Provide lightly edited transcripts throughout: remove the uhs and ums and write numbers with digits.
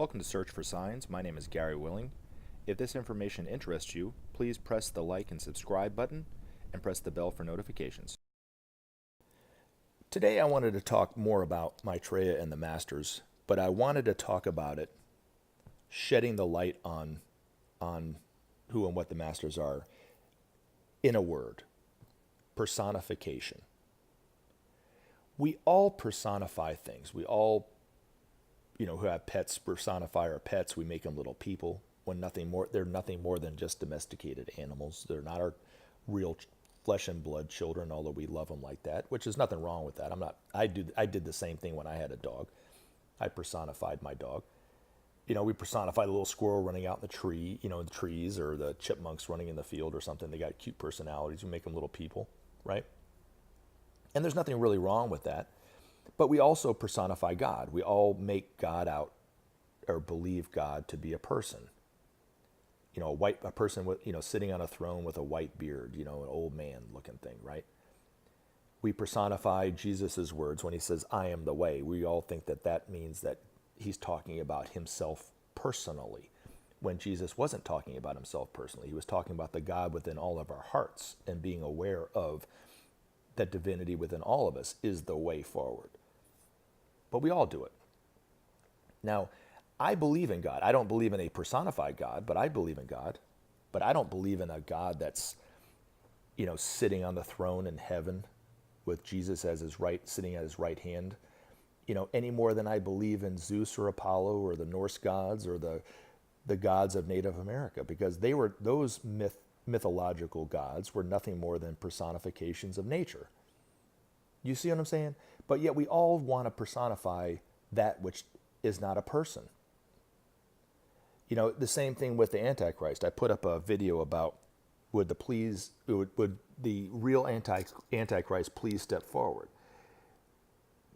Welcome to Search for Signs. My name is Gary Willing. If this information interests you, please press the like and subscribe button and press the bell for notifications. Today I wanted to talk more about Maitreya and the Masters, but I wanted to talk about it shedding the light on who and what the Masters are in a word: personification. We all personify things. We all, who have pets personify our pets. We make them little people when they're nothing more than just domesticated animals. They're not our real flesh and blood children, although we love them like that, which is nothing wrong with that. I did the same thing when I had a dog. I personified my dog. We personify the little squirrel running out in the tree, in the trees, or the chipmunks running in the field or something. They got cute personalities. We make them little people, right? And there's nothing really wrong with that. But we also personify God. We all make God out or believe God to be a person. A person with, sitting on a throne with a white beard, an old man looking thing, right? We personify Jesus's words when he says, "I am the way." We all think that means that he's talking about himself personally, when Jesus wasn't talking about himself personally. He was talking about the God within all of our hearts, and being aware of that divinity within all of us is the way forward. But we all do it. Now, I believe in God. I don't believe in a personified God, but I believe in God. But I don't believe in a God that's, sitting on the throne in heaven with Jesus as sitting at his right hand, any more than I believe in Zeus or Apollo or the Norse gods or the gods of Native America, because those mythological gods were nothing more than personifications of nature. You see what I'm saying? But yet we all want to personify that which is not a person. The same thing with the Antichrist. I put up a video about would the real Antichrist please step forward?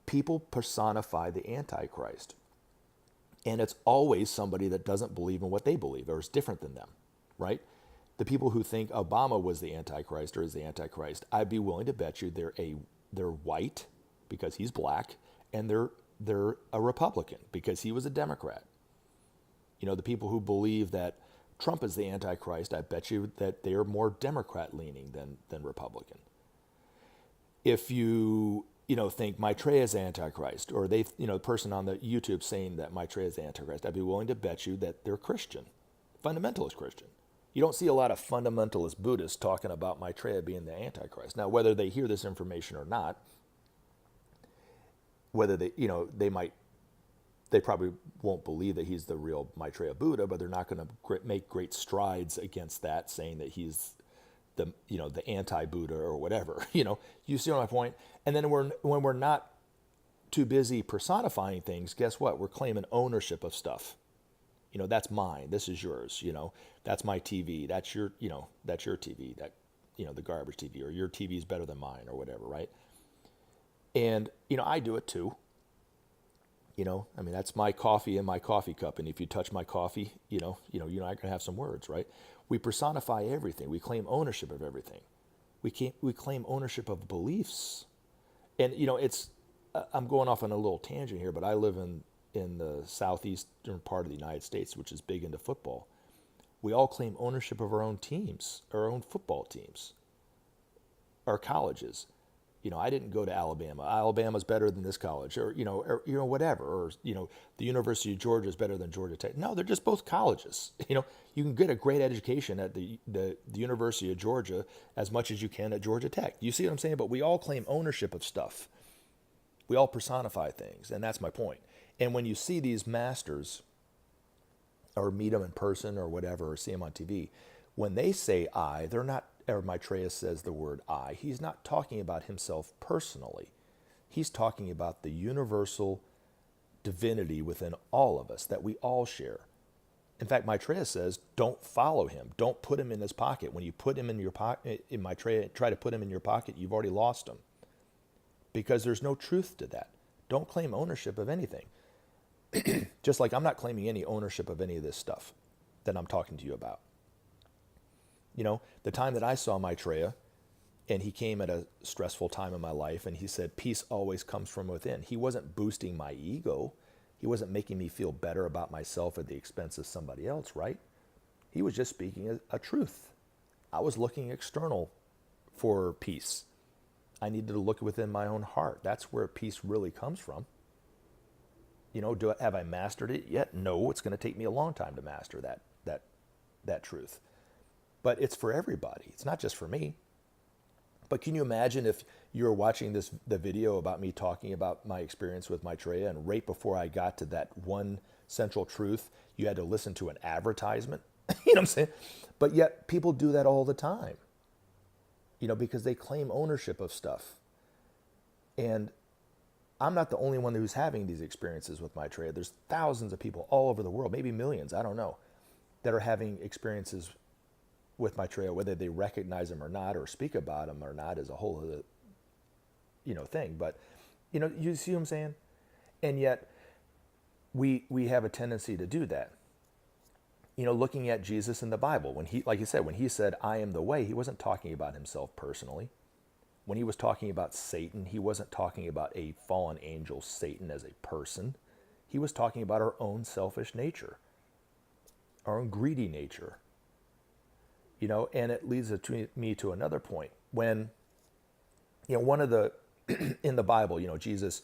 People personify the Antichrist. And it's always somebody that doesn't believe in what they believe or is different than them, right? The people who think Obama was the Antichrist or is the Antichrist, I'd be willing to bet you they're white because he's black, and they're a Republican because he was a Democrat. The people who believe that Trump is the Antichrist, I bet you that they are more Democrat leaning than Republican. If you think Maitreya is Antichrist, or the person on the YouTube saying that Maitreya is Antichrist, I'd be willing to bet you that they're Christian, fundamentalist Christian. You don't see a lot of fundamentalist Buddhists talking about Maitreya being the Antichrist. Now, whether they hear this information or not, whether they probably won't believe that he's the real Maitreya Buddha, but they're not going to make great strides against that, saying that he's the anti-Buddha or whatever. You see my point? And then when we're not too busy personifying things, guess what? We're claiming ownership of stuff. That's mine. This is yours. That's my TV. That's your TV. That, the garbage TV, or your TV is better than mine, or whatever, right? And, I do it too. That's my coffee in my coffee cup. And if you touch my coffee, you're not going to have some words, right? We personify everything. We claim ownership of everything. We claim ownership of beliefs. And, I'm going off on a little tangent here, but I live in the southeastern part of the United States, which is big into football. We all claim ownership of our own teams, our own football teams, our colleges. I didn't go to Alabama. Alabama's better than this college, or whatever, or the University of Georgia is better than Georgia Tech. No, they're just both colleges. You can get a great education at the University of Georgia as much as you can at Georgia Tech. You see what I'm saying? But we all claim ownership of stuff. We all personify things, and that's my point. And when you see these masters, or meet them in person or whatever, or see them on TV, when they say I, they're not, or Maitreya says the word I, he's not talking about himself personally. He's talking about the universal divinity within all of us that we all share. In fact, Maitreya says, don't follow him. Don't put him in his pocket. When you put him in your pocket, in Maitreya, try to put him in your pocket, you've already lost him. Because there's no truth to that. Don't claim ownership of anything. Just like I'm not claiming any ownership of any of this stuff that I'm talking to you about. The time that I saw Maitreya, and he came at a stressful time in my life, and he said, peace always comes from within. He wasn't boosting my ego. He wasn't making me feel better about myself at the expense of somebody else, right? He was just speaking a truth. I was looking external for peace. I needed to look within my own heart. That's where peace really comes from. Have I mastered it yet? No, it's going to take me a long time to master that truth. But it's for everybody. It's not just for me. But can you imagine if you were watching the video about me talking about my experience with Maitreya, and right before I got to that one central truth, you had to listen to an advertisement? You know what I'm saying? But yet people do that all the time, because they claim ownership of stuff. And I'm not the only one who's having these experiences with Maitreya. There's thousands of people all over the world, maybe millions, I don't know, that are having experiences with Maitreya, whether they recognize him or not, or speak about him or not, is a whole other, thing. But, you see what I'm saying? And yet we have a tendency to do that. Looking at Jesus in the Bible, when like you said, when he said, "I am the way," he wasn't talking about himself personally. When he was talking about Satan, he wasn't talking about a fallen angel, Satan, as a person. He was talking about our own selfish nature, our own greedy nature. And it leads me to another point. When, one of the, in the Bible, Jesus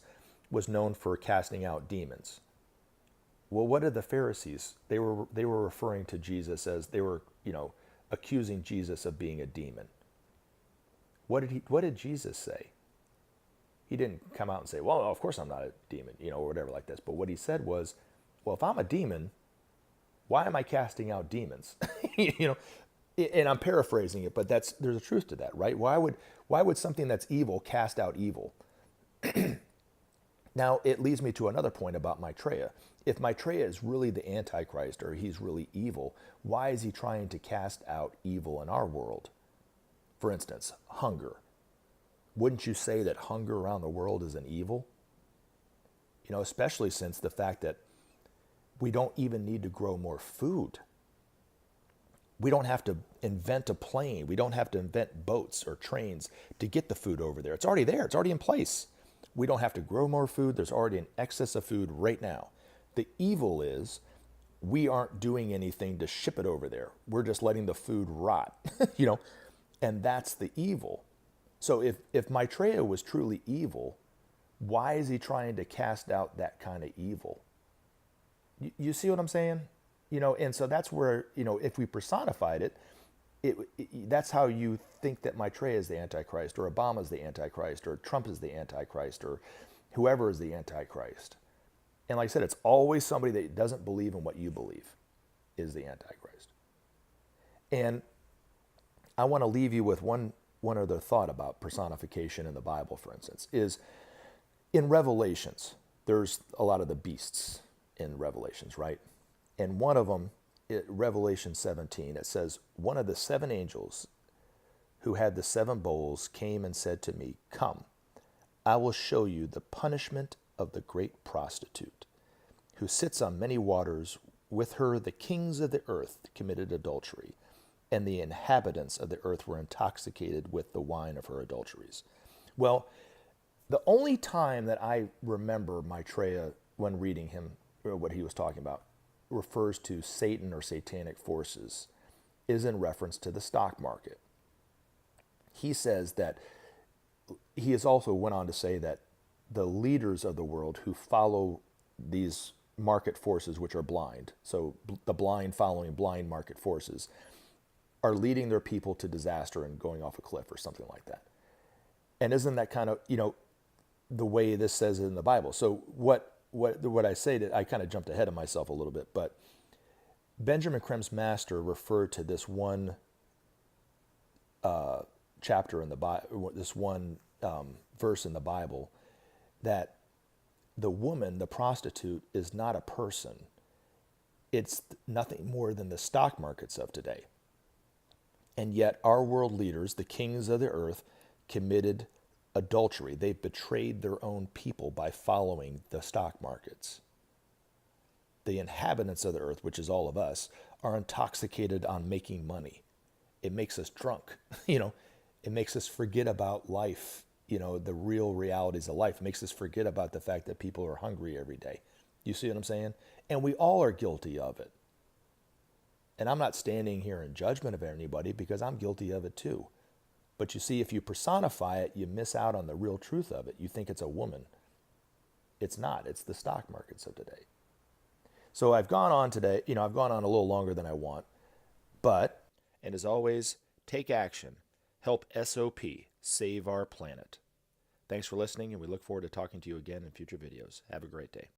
was known for casting out demons. Well, what did the Pharisees? They were referring to Jesus as, they were, accusing Jesus of being a demon. What did Jesus say? He didn't come out and say, "Well, of course I'm not a demon," or whatever like this. But what he said was, "Well, if I'm a demon, why am I casting out demons?" And I'm paraphrasing it, but there's a truth to that, right? Why would something that's evil cast out evil? Now, it leads me to another point about Maitreya. If Maitreya is really the Antichrist, or he's really evil, why is he trying to cast out evil in our world? For instance, hunger. Wouldn't you say that hunger around the world is an evil? Especially since the fact that we don't even need to grow more food. We don't have to invent a plane. We don't have to invent boats or trains to get the food over there. It's already there. It's already in place. We don't have to grow more food. There's already an excess of food right now. The evil is we aren't doing anything to ship it over there. We're just letting the food rot, and that's the evil. So if Maitreya was truly evil, why is he trying to cast out that kind of evil? You see what I'm saying? And so that's where, if we personified it, that's how you think that Maitreya is the Antichrist, or Obama is the Antichrist, or Trump is the Antichrist, or whoever is the Antichrist. And like I said, it's always somebody that doesn't believe in what you believe is the Antichrist. And I want to leave you with one other thought about personification in the Bible, for instance, is in Revelations, there's a lot of the beasts in Revelations, right? And one of them, Revelation 17, it says, "One of the seven angels who had the seven bowls came and said to me, 'Come, I will show you the punishment of the great prostitute, who sits on many waters. With her the kings of the earth committed adultery, and the inhabitants of the earth were intoxicated with the wine of her adulteries.'" Well, the only time that I remember Maitreya, when reading him, or what he was talking about, refers to Satan or satanic forces is in reference to the stock market. He says that, he has also went on to say that the leaders of the world who follow these market forces, which are blind, so the blind following blind market forces, are leading their people to disaster and going off a cliff or something like that. And isn't that kind of, the way this says it in the Bible? So what I say, that I kind of jumped ahead of myself a little bit, but Benjamin Creme's master referred to this one chapter in the Bible, this one verse in the Bible, that the woman, the prostitute, is not a person. It's nothing more than the stock markets of today. And yet our world leaders, the kings of the earth, committed adultery. They've betrayed their own people by following the stock markets. The inhabitants of the earth, which is all of us, are intoxicated on making money. It makes us drunk. It makes us forget about life, the real realities of life. It makes us forget about the fact that people are hungry every day. You see what I'm saying? And we all are guilty of it. And I'm not standing here in judgment of anybody because I'm guilty of it too. But you see, if you personify it, you miss out on the real truth of it. You think it's a woman. It's not. It's the stock markets of today. So I've gone on today, I've gone on a little longer than I want. But, and as always, take action. Help SOP save our planet. Thanks for listening, and we look forward to talking to you again in future videos. Have a great day.